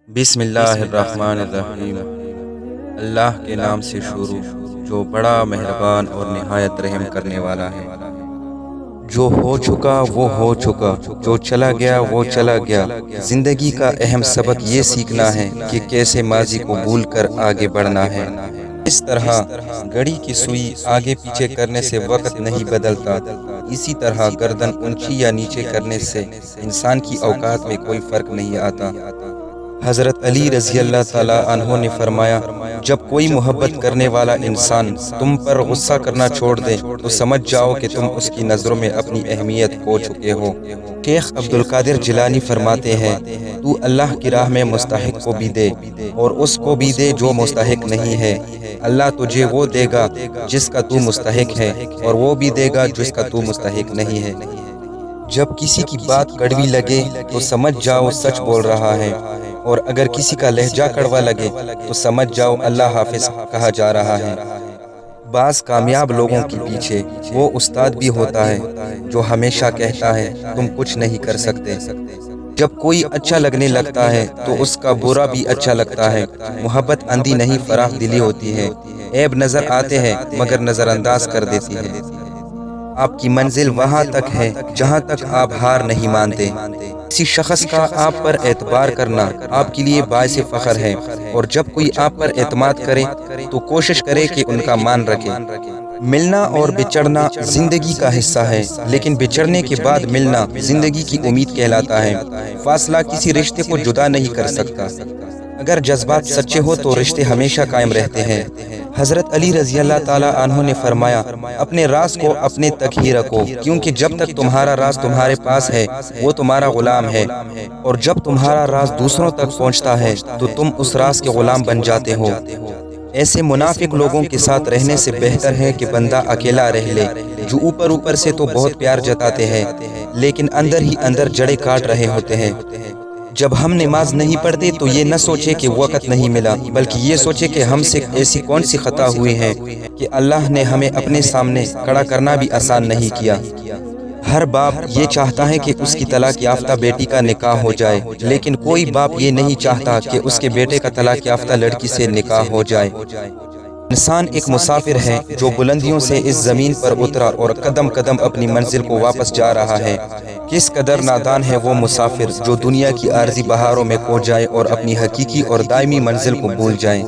بسم اللہ الرحمن الرحیم۔ اللہ کے نام سے شروع جو بڑا مہربان اور نہایت رحم کرنے والا ہے۔ جو ہو چکا وہ ہو چکا، جو چلا گیا وہ چلا گیا۔ زندگی کا اہم سبق یہ سیکھنا ہے کہ کیسے ماضی کو بھول کر آگے بڑھنا ہے۔ اس طرح گھڑی کی سوئی آگے پیچھے کرنے سے وقت نہیں بدلتا، اسی طرح گردن اونچی یا نیچے کرنے سے انسان کی اوقات میں کوئی فرق نہیں آتا۔ حضرت علی رضی اللہ تعالیٰ عنہ نے فرمایا، جب کوئی محبت کرنے والا انسان تم پر غصہ کرنا چھوڑ دے تو سمجھ جاؤ کہ تم اس کی نظروں میں اپنی اہمیت کھو چکے ہو۔ شیخ عبدالقادر جیلانی فرماتے ہیں، تو اللہ کی راہ میں مستحق کو بھی دے اور اس کو بھی دے جو مستحق نہیں ہے۔ اللہ تجھے وہ دے گا جس کا تو مستحق ہے، اور وہ بھی دے گا جس کا تو مستحق نہیں ہے۔ جب کسی کی بات کڑوی لگے تو سمجھ جاؤ سچ بول رہا ہے، اور اگر کسی کا لہجہ کڑوا لگے تو سمجھ جاؤ اللہ حافظ کہا جا رہا ہے۔ بعض کامیاب لوگوں کے پیچھے وہ استاد بھی ہوتا ہے جو ہمیشہ کہتا ہے تم کچھ نہیں کر سکتے۔ جب کوئی اچھا لگنے لگتا ہے تو اس کا برا بھی اچھا لگتا ہے۔ محبت اندھی نہیں فراخ دلی ہوتی ہے، عیب نظر آتے ہیں مگر نظر انداز کر دیتی ہے۔ آپ کی منزل وہاں تک ہے جہاں تک آپ ہار نہیں مانتے۔ کسی شخص کا آپ پر اعتبار کرنا آپ کے لیے باعث فخر ہے، اور جب کوئی آپ پر اعتماد کرے تو کوشش کرے کہ ان کا مان رکھے۔ ملنا اور بچھڑنا زندگی کا حصہ ہے، لیکن بچھڑنے کے بعد ملنا زندگی کی امید کہلاتا ہے۔ فاصلہ کسی رشتے کو جدا نہیں کر سکتا۔ اگر جذبات سچے ہو تو رشتے ہمیشہ قائم رہتے ہیں۔ حضرت علی رضی اللہ تعالیٰ عنہ نے فرمایا، اپنے راز کو اپنے تک ہی رکھو، کیونکہ جب تک تمہارا راز تمہارے پاس ہے وہ تمہارا غلام ہے، اور جب تمہارا راز دوسروں تک پہنچتا ہے تو تم اس راز کے غلام بن جاتے ہو۔ ایسے منافق لوگوں کے ساتھ رہنے سے بہتر ہے کہ بندہ اکیلا رہ لے، جو اوپر اوپر سے تو بہت پیار جتاتے ہیں لیکن اندر ہی اندر جڑیں کاٹ رہے ہوتے ہیں۔ جب ہم نماز نہیں پڑھتے تو یہ نہ سوچے کہ وقت نہیں ملا، بلکہ یہ سوچے کہ ہم سے ایسی کون سی خطا ہوئی ہے کہ اللہ نے ہمیں اپنے سامنے کھڑا کرنا بھی آسان نہیں کیا۔ ہر باپ یہ چاہتا ہے کہ اس کی طلاق یافتہ بیٹی کا نکاح ہو جائے، لیکن کوئی باپ یہ نہیں چاہتا کہ اس کے بیٹے کا طلاق یافتہ لڑکی سے نکاح ہو جائے۔ انسان ایک مسافر ہے جو بلندیوں سے اس زمین پر اترا اور قدم قدم اپنی منزل کو واپس جا رہا ہے۔ کس قدر نادان ہے وہ مسافر جو دنیا کی عارضی بہاروں میں کھو جائے اور اپنی حقیقی اور دائمی منزل کو بھول جائے۔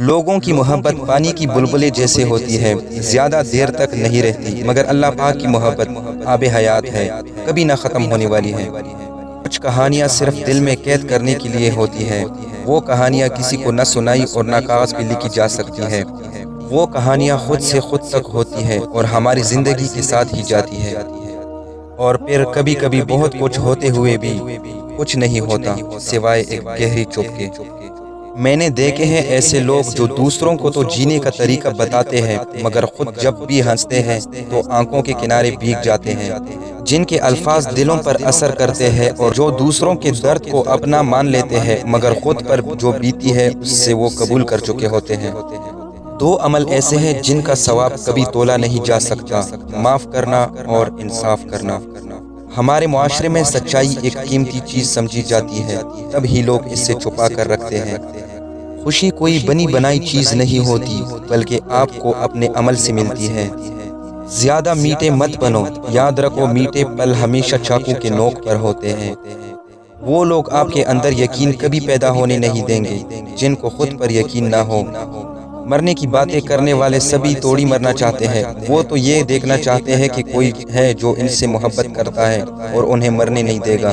لوگوں کی محبت پانی کی بلبلے جیسے ہوتی ہے، زیادہ دیر تک نہیں رہتی، مگر اللہ پاک کی محبت آب حیات ہے، کبھی نہ ختم ہونے والی ہے۔ کچھ کہانیاں صرف دل میں قید کرنے کے لیے ہوتی ہیں، وہ کہانیاں کسی کو نہ سنائی اور نہ کاغذ پہ لکھی جا سکتی ہیں۔ وہ کہانیاں خود سے خود تک ہوتی ہیں اور ہماری زندگی کے ساتھ ہی جاتی ہے، اور پھر کبھی کبھی بہت کچھ ہوتے ہوئے بھی کچھ نہیں ہوتا سوائے ایک گہری چپ کے۔ میں نے دیکھے ہیں ایسے لوگ جو دوسروں کو تو جینے کا طریقہ بتاتے ہیں مگر خود جب بھی ہنستے ہیں تو آنکھوں کے کنارے بھیگ جاتے ہیں، جن کے الفاظ دلوں پر اثر کرتے ہیں اور جو دوسروں کے درد کو اپنا مان لیتے ہیں مگر خود پر جو بیتی ہے اس سے وہ قبول کر چکے ہوتے ہیں۔ دو عمل ایسے ہیں جن کا ثواب کبھی تولا نہیں جا سکتا، معاف کرنا اور انصاف کرنا۔ ہمارے معاشرے میں سچائی ایک قیمتی چیز سمجھی جاتی ہے، تب ہی لوگ اس سے چھپا کر رکھتے ہیں۔ خوشی کوئی بنی بنائی چیز نہیں ہوتی بلکہ آپ کو اپنے عمل سے ملتی ہے۔ زیادہ میٹھے مت بنو، یاد رکھو میٹھے پل ہمیشہ چاقو کے نوک پر ہوتے ہیں۔ وہ لوگ آپ کے اندر یقین کبھی پیدا ہونے نہیں دیں گے جن کو خود پر یقین نہ ہو۔ مرنے کی باتیں کرنے والے سبھی توڑی مرنا چاہتے ہیں، وہ تو یہ دیکھنا چاہتے ہیں کہ کوئی ہے جو ان سے محبت کرتا ہے اور انہیں مرنے نہیں دے گا۔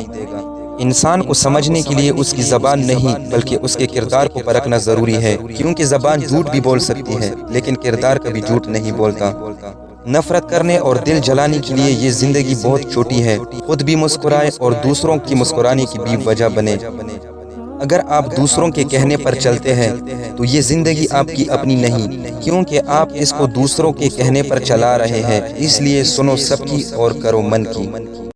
انسان کو سمجھنے کے لیے اس کی زبان نہیں بلکہ اس کے کردار کو پرکھنا ضروری ہے، کیونکہ زبان جھوٹ بھی بول سکتی ہے لیکن کردار کبھی جھوٹ نہیں بولتا۔ نفرت کرنے اور دل جلانے کے لیے یہ زندگی بہت چھوٹی ہے، خود بھی مسکرائے اور دوسروں کی مسکرانے کی بھی وجہ بنے۔ اگر آپ دوسروں کے کہنے پر چلتے ہیں تو یہ زندگی آپ کی اپنی نہیں، کیونکہ آپ اس کو دوسروں کے کہنے پر چلا رہے ہیں، اس لیے سنو سب کی اور کرو من کی۔